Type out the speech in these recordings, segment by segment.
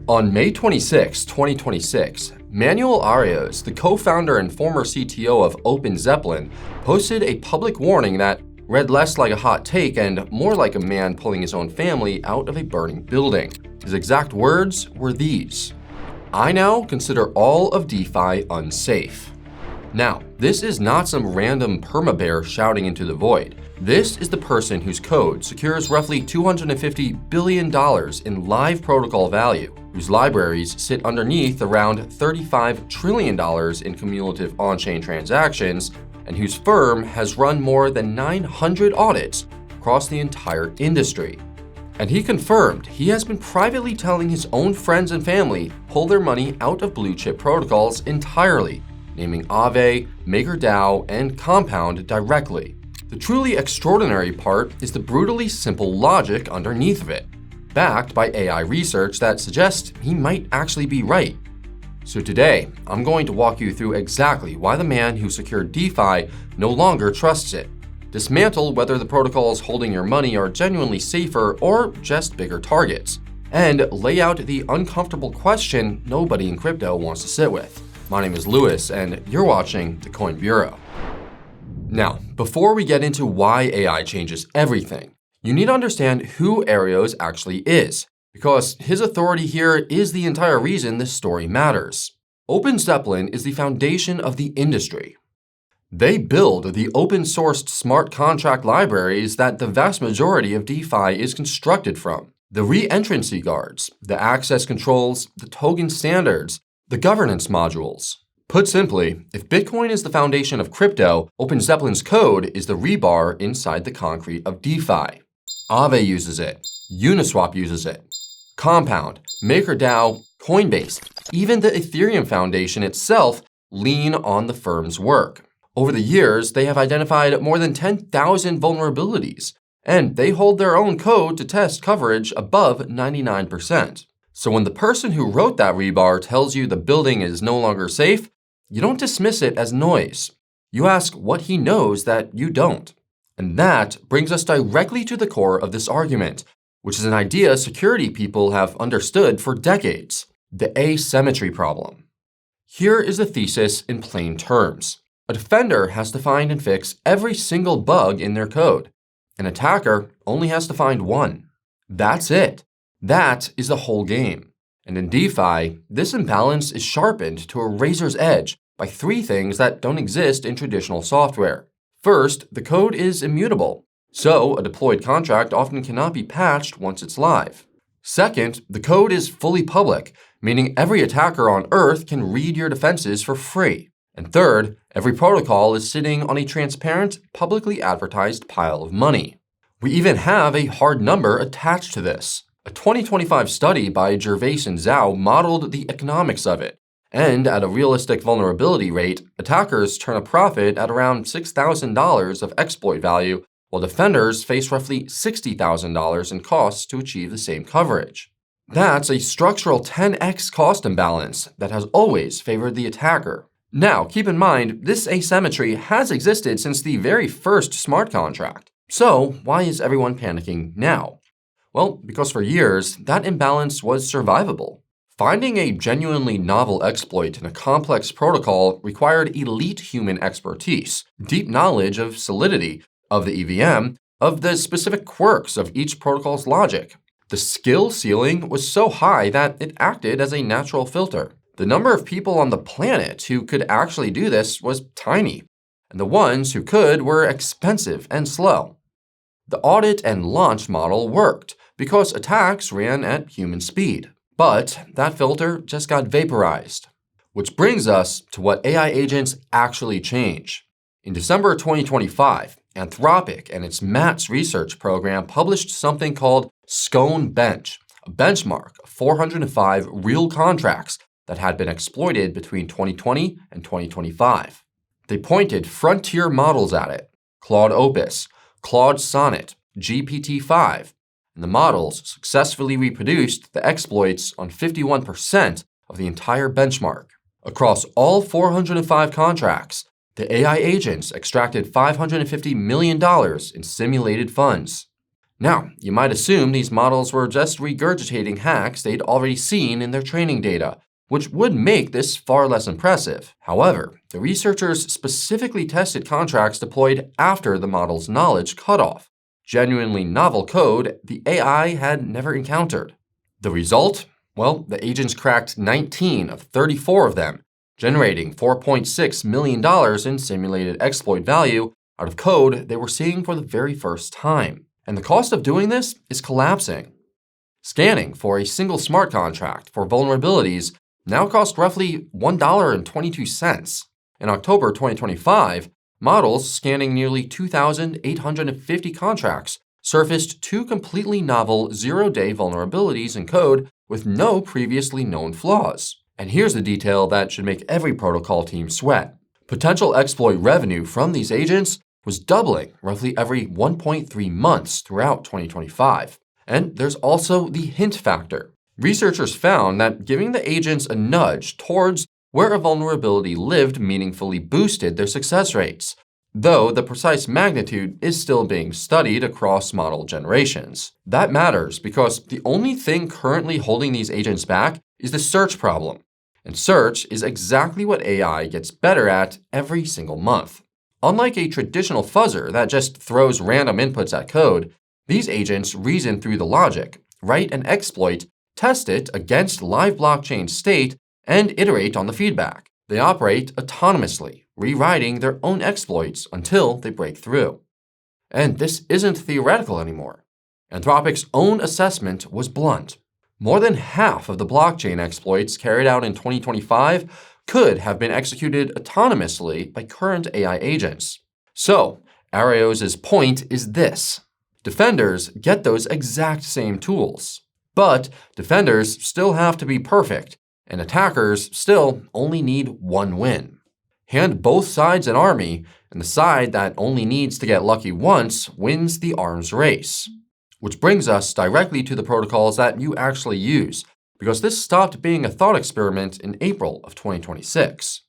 On May 26, 2026, Manuel Arias, the co-founder and former CTO of OpenZeppelin, posted a public warning that read less like a hot take and more like a man pulling his own family out of a burning building. His exact words were these: "I now consider all of DeFi unsafe." Now, this is not some random perma-bear shouting into the void. This is the person whose code secures roughly $250 billion in live protocol value, whose libraries sit underneath around $35 trillion in cumulative on-chain transactions, and whose firm has run more than 900 audits across the entire industry. And he confirmed he has been privately telling his own friends and family pull their money out of blue chip protocols entirely, naming Aave, MakerDAO, and Compound directly. The truly extraordinary part is the brutally simple logic underneath of it, backed by AI research that suggests he might actually be right. So today, I'm going to walk you through exactly why the man who secured DeFi no longer trusts it, dismantle whether the protocols holding your money are genuinely safer or just bigger targets, and lay out the uncomfortable question nobody in crypto wants to sit with. My name is Lewis, and you're watching The Coin Bureau. Now, before we get into why AI changes everything, you need to understand who Arias actually is, because his authority here is the entire reason this story matters. OpenZeppelin is the foundation of the industry. They build the open-sourced smart contract libraries that the vast majority of DeFi is constructed from. The re-entrancy guards, the access controls, the token standards, the governance modules. Put simply, if Bitcoin is the foundation of crypto, OpenZeppelin's code is the rebar inside the concrete of DeFi. Aave uses it. Uniswap uses it. Compound, MakerDAO, Coinbase, even the Ethereum Foundation itself lean on the firm's work. Over the years, they have identified more than 10,000 vulnerabilities, and they hold their own code to test coverage above 99%. So when the person who wrote that rebar tells you the building is no longer safe, you don't dismiss it as noise. You ask what he knows that you don't. And that brings us directly to the core of this argument, which is an idea security people have understood for decades: the asymmetry problem. Here is the thesis in plain terms. A defender has to find and fix every single bug in their code. An attacker only has to find one. That's it. That is the whole game. And in DeFi, this imbalance is sharpened to a razor's edge by three things that don't exist in traditional software. First, the code is immutable, so a deployed contract often cannot be patched once it's live. Second, the code is fully public, meaning every attacker on Earth can read your defenses for free. And third, every protocol is sitting on a transparent, publicly advertised pile of money. We even have a hard number attached to this. A 2025 study by Gervais and Zhao modeled the economics of it, and at a realistic vulnerability rate, attackers turn a profit at around $6,000 of exploit value, while defenders face roughly $60,000 in costs to achieve the same coverage. That's a structural 10x cost imbalance that has always favored the attacker. Now, keep in mind, this asymmetry has existed since the very first smart contract. So, why is everyone panicking now? Well, because for years, that imbalance was survivable. Finding a genuinely novel exploit in a complex protocol required elite human expertise, deep knowledge of solidity, of the EVM, of the specific quirks of each protocol's logic. The skill ceiling was so high that it acted as a natural filter. The number of people on the planet who could actually do this was tiny, and the ones who could were expensive and slow. The audit and launch model worked because attacks ran at human speed. But that filter just got vaporized. Which brings us to what AI agents actually change. In December 2025, Anthropic and its MATS research program published something called Scone Bench, a benchmark of 405 real contracts that had been exploited between 2020 and 2025. They pointed frontier models at it: Claude Opus, Claude Sonnet, GPT-5, and the models successfully reproduced the exploits on 51% of the entire benchmark. Across all 405 contracts, the AI agents extracted $550 million in simulated funds. Now, you might assume these models were just regurgitating hacks they'd already seen in their training data, which would make this far less impressive. However, the researchers specifically tested contracts deployed after the model's knowledge cutoff, genuinely novel code the AI had never encountered. The result? Well, the agents cracked 19 of 34 of them, generating $4.6 million in simulated exploit value out of code they were seeing for the very first time. And the cost of doing this is collapsing. Scanning for a single smart contract for vulnerabilities now costs roughly $1.22. In October 2025, models scanning nearly 2,850 contracts surfaced two completely novel zero-day vulnerabilities in code with no previously known flaws. And here's the detail that should make every protocol team sweat. Potential exploit revenue from these agents was doubling roughly every 1.3 months throughout 2025. And there's also the hint factor. Researchers found that giving the agents a nudge towards where a vulnerability lived meaningfully boosted their success rates, though the precise magnitude is still being studied across model generations. That matters because the only thing currently holding these agents back is the search problem. And search is exactly what AI gets better at every single month. Unlike a traditional fuzzer that just throws random inputs at code, these agents reason through the logic, write an exploit, test it against live blockchain state, and iterate on the feedback. They operate autonomously, rewriting their own exploits until they break through. And this isn't theoretical anymore. Anthropic's own assessment was blunt. More than half of the blockchain exploits carried out in 2025 could have been executed autonomously by current AI agents. So, Arios's point is this. Defenders get those exact same tools. But defenders still have to be perfect, and attackers still only need one win. Hand both sides an army, and the side that only needs to get lucky once wins the arms race. Which brings us directly to the protocols that you actually use, because this stopped being a thought experiment in April of 2026.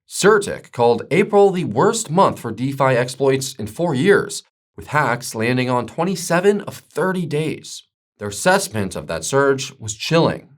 Certic called April the worst month for DeFi exploits in 4 years, with hacks landing on 27 of 30 days. Their assessment of that surge was chilling.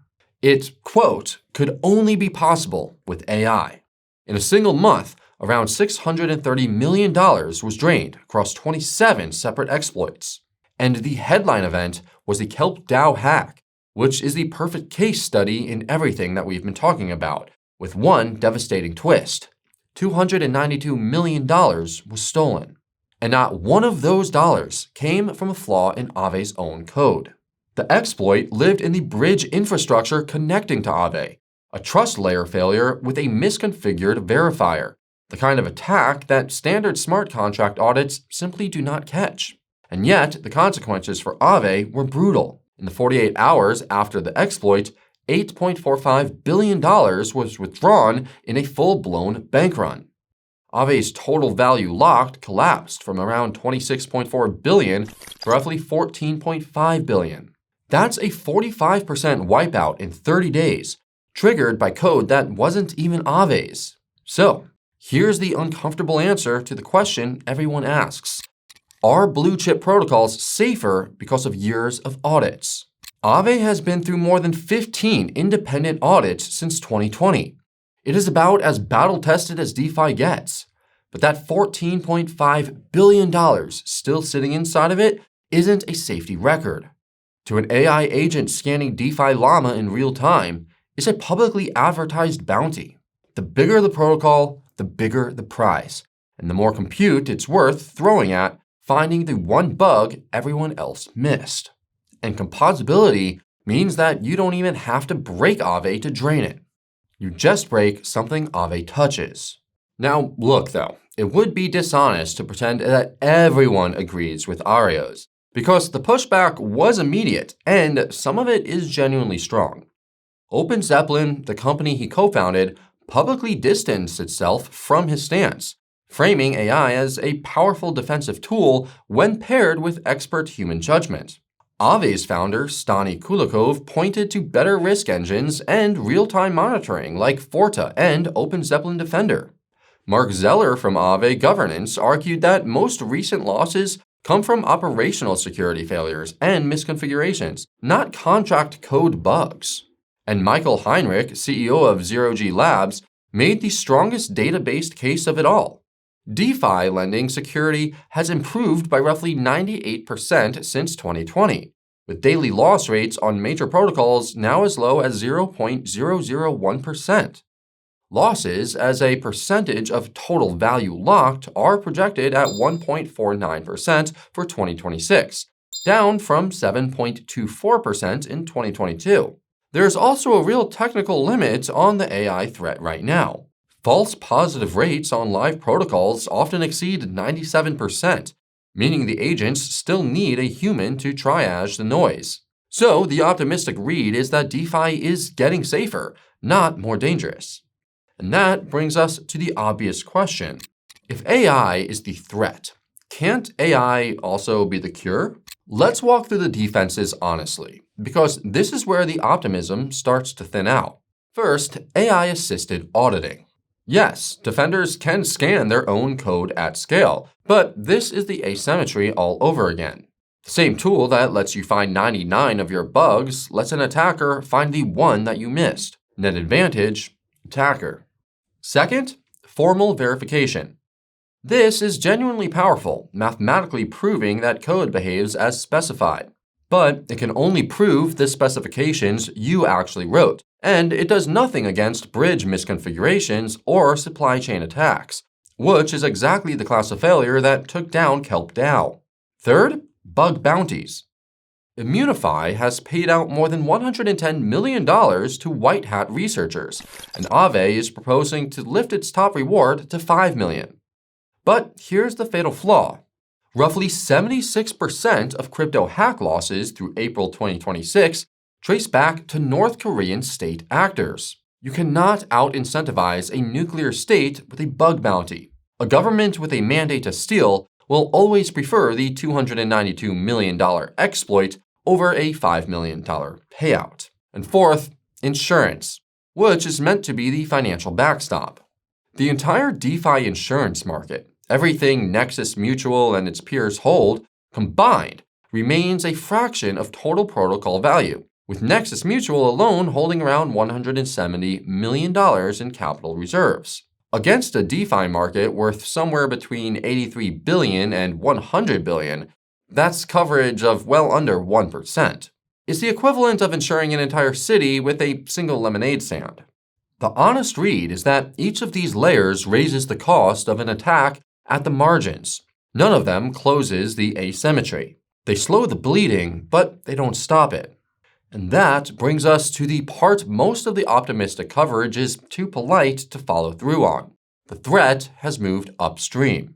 It, quote, could only be possible with AI. In a single month, around $630 million was drained across 27 separate exploits. And the headline event was the Kelp DAO hack, which is the perfect case study in everything that we've been talking about, with one devastating twist. $292 million was stolen. And not one of those dollars came from a flaw in Aave's own code. The exploit lived in the bridge infrastructure connecting to Aave, a trust layer failure with a misconfigured verifier, the kind of attack that standard smart contract audits simply do not catch. And yet, the consequences for Aave were brutal. In the 48 hours after the exploit, $8.45 billion was withdrawn in a full-blown bank run. Aave's total value locked collapsed from around $26.4 billion to roughly $14.5 billion. That's a 45% wipeout in 30 days, triggered by code that wasn't even Aave's. So, here's the uncomfortable answer to the question everyone asks. Are blue-chip protocols safer because of years of audits? Aave has been through more than 15 independent audits since 2020. It is about as battle-tested as DeFi gets. But that $14.5 billion still sitting inside of it isn't a safety record. To an AI agent scanning DeFi llama in real time is a publicly advertised bounty. The bigger the protocol, the bigger the prize, and the more compute it's worth throwing at finding the one bug everyone else missed. And composability means that you don't even have to break Aave to drain it. You just break something Aave touches. Now, look though, it would be dishonest to pretend that everyone agrees with Arios, because the pushback was immediate and some of it is genuinely strong. OpenZeppelin, the company he co-founded, publicly distanced itself from his stance, framing AI as a powerful defensive tool when paired with expert human judgment. Aave's founder, Stani Kulikov, pointed to better risk engines and real-time monitoring like Forta and OpenZeppelin Defender. Mark Zeller from Aave Governance argued that most recent losses come from operational security failures and misconfigurations, not contract code bugs. And Michael Heinrich, CEO of Zero G Labs, made the strongest data-based case of it all. DeFi lending security has improved by roughly 98% since 2020, with daily loss rates on major protocols now as low as 0.001%. Losses as a percentage of total value locked are projected at 1.49% for 2026, down from 7.24% in 2022. There's also a real technical limit on the AI threat right now. False positive rates on live protocols often exceed 97%, meaning the agents still need a human to triage the noise. So the optimistic read is that DeFi is getting safer, not more dangerous. And that brings us to the obvious question. If AI is the threat, can't AI also be the cure? Let's walk through the defenses honestly, because this is where the optimism starts to thin out. First, AI-assisted auditing. Yes, defenders can scan their own code at scale, but this is the asymmetry all over again. The same tool that lets you find 99 of your bugs lets an attacker find the one that you missed. Net advantage, attacker. Second, formal verification. This is genuinely powerful, mathematically proving that code behaves as specified. But it can only prove the specifications you actually wrote, and it does nothing against bridge misconfigurations or supply chain attacks, which is exactly the class of failure that took down Kelp DAO. Third, bug bounties. Immunify has paid out more than $110 million to white hat researchers, and Aave is proposing to lift its top reward to $5 million. But here's the fatal flaw. Roughly 76% of crypto hack losses through April 2026 trace back to North Korean state actors. You cannot out-incentivize a nuclear state with a bug bounty. A government with a mandate to steal will always prefer the $292 million exploit over a $5 million payout. And fourth, insurance, which is meant to be the financial backstop. The entire DeFi insurance market, everything Nexus Mutual and its peers hold, combined, remains a fraction of total protocol value, with Nexus Mutual alone holding around $170 million in capital reserves. Against a DeFi market worth somewhere between $83 billion and $100 billion, that's coverage of well under 1%. It's the equivalent of insuring an entire city with a single lemonade stand. The honest read is that each of these layers raises the cost of an attack at the margins. None of them closes the asymmetry. They slow the bleeding, but they don't stop it. And that brings us to the part most of the optimistic coverage is too polite to follow through on. The threat has moved upstream.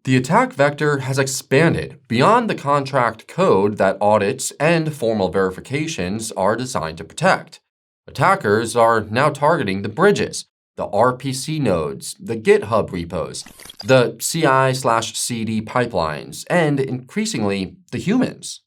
The attack vector has expanded beyond the contract code that audits and formal verifications are designed to protect. Attackers are now targeting the bridges, the RPC nodes, the GitHub repos, the CI/CD pipelines, and increasingly, the humans.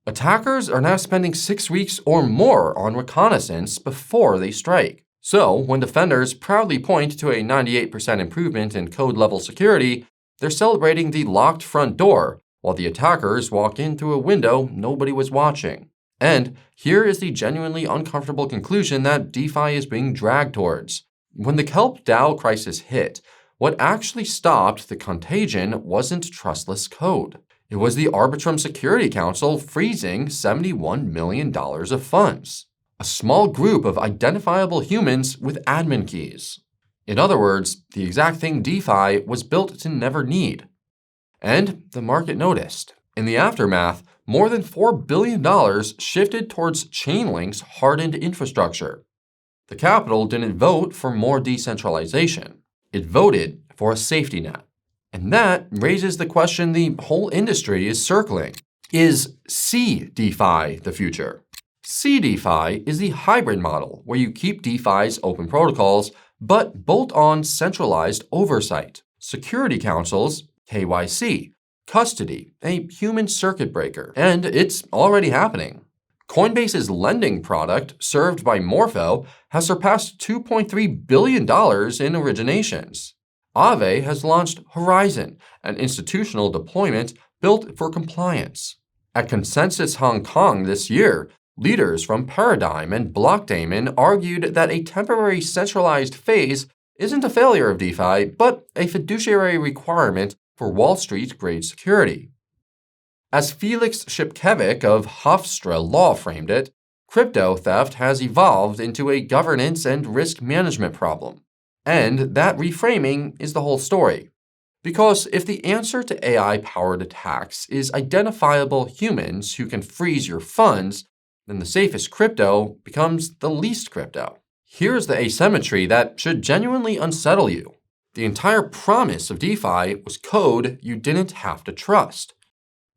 Attackers are now spending 6 weeks or more on reconnaissance before they strike. So, when defenders proudly point to a 98% improvement in code-level security, they're celebrating the locked front door, while the attackers walk in through a window nobody was watching. And here is the genuinely uncomfortable conclusion that DeFi is being dragged towards. When the Kelp DAO crisis hit, what actually stopped the contagion wasn't trustless code. It was the Arbitrum Security Council freezing $71 million of funds. A small group of identifiable humans with admin keys. In other words, the exact thing DeFi was built to never need. And the market noticed. In the aftermath, more than $4 billion shifted towards Chainlink's hardened infrastructure. The capital didn't vote for more decentralization. It voted for a safety net. And that raises the question the whole industry is circling. Is CDeFi the future? CDeFi is the hybrid model where you keep DeFi's open protocols but bolt on centralized oversight, security councils, KYC, custody, a human circuit breaker, and it's already happening. Coinbase's lending product, served by Morpho, has surpassed $2.3 billion in originations. Aave has launched Horizon, an institutional deployment built for compliance. At Consensus Hong Kong this year, leaders from Paradigm and Blockdaemon argued that a temporary centralized phase isn't a failure of DeFi, but a fiduciary requirement for Wall Street-grade security. As Felix Shipkevich of Hofstra Law framed it, crypto theft has evolved into a governance and risk management problem. And that reframing is the whole story. Because if the answer to AI-powered attacks is identifiable humans who can freeze your funds, then the safest crypto becomes the least crypto. Here's the asymmetry that should genuinely unsettle you. The entire promise of DeFi was code you didn't have to trust.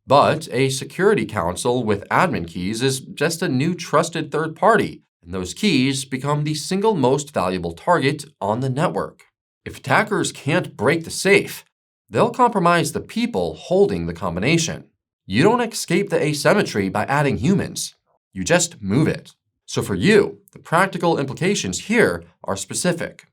But a security council with admin keys is just a new trusted third party, and those keys become the single most valuable target on the network. If attackers can't break the safe, they'll compromise the people holding the combination. You don't escape the asymmetry by adding humans. You just move it. So for you, the practical implications here are specific.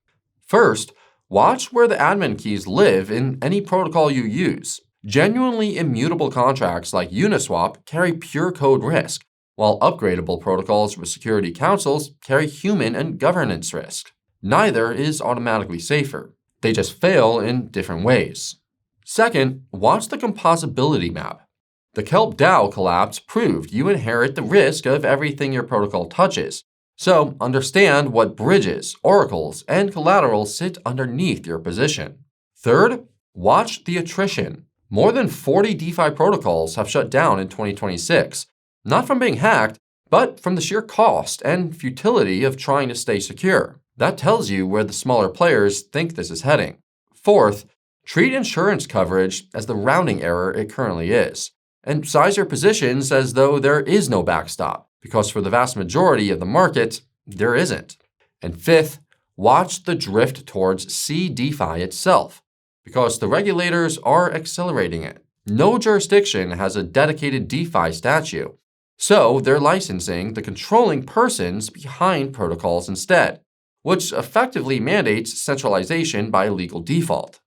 First, watch where the admin keys live in any protocol you use. Genuinely immutable contracts like Uniswap carry pure code risk, while upgradable protocols with security councils carry human and governance risk. Neither is automatically safer. They just fail in different ways. Second, watch the composability map. The Kelp DAO collapse proved you inherit the risk of everything your protocol touches. So understand what bridges, oracles, and collateral sit underneath your position. Third, watch the attrition. More than 40 DeFi protocols have shut down in 2026, not from being hacked, but from the sheer cost and futility of trying to stay secure. That tells you where the smaller players think this is heading. Fourth, treat insurance coverage as the rounding error it currently is, and size your positions as though there is no backstop, because for the vast majority of the market, there isn't. And fifth, watch the drift towards CDeFi itself, because the regulators are accelerating it. No jurisdiction has a dedicated DeFi statute, so they're licensing the controlling persons behind protocols instead, which effectively mandates centralization by legal default.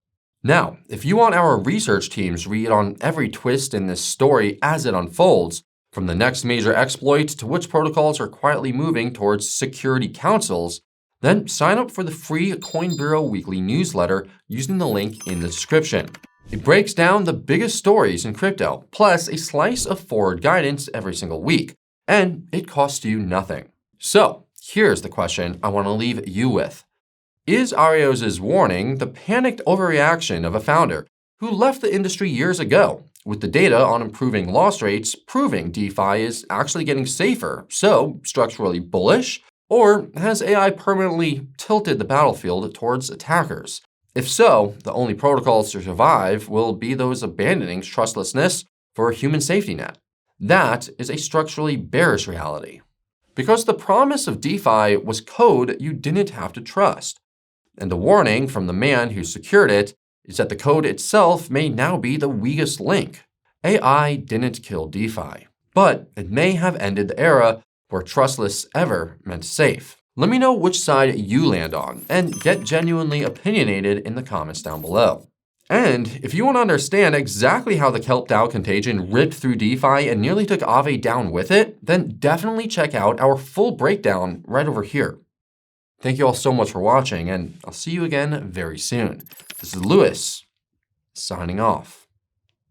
Now, if you want our research team's read on every twist in this story as it unfolds, from the next major exploit to which protocols are quietly moving towards security councils, then sign up for the free Coin Bureau weekly newsletter using the link in the description. It breaks down the biggest stories in crypto, plus a slice of forward guidance every single week, and it costs you nothing. So, here's the question I want to leave you with. Is Arios's warning the panicked overreaction of a founder who left the industry years ago, with the data on improving loss rates proving DeFi is actually getting safer, so structurally bullish? Or has AI permanently tilted the battlefield towards attackers? If so, the only protocols to survive will be those abandoning trustlessness for a human safety net. That is a structurally bearish reality. Because the promise of DeFi was code you didn't have to trust. And the warning from the man who secured it is that the code itself may now be the weakest link. AI didn't kill DeFi, but it may have ended the era where trustless ever meant safe. Let me know which side you land on, and get genuinely opinionated in the comments down below. And if you want to understand exactly how the Kelp DAO contagion ripped through DeFi and nearly took Aave down with it, then definitely check out our full breakdown right over here. Thank you all so much for watching, and I'll see you again very soon. This is Lewis, signing off.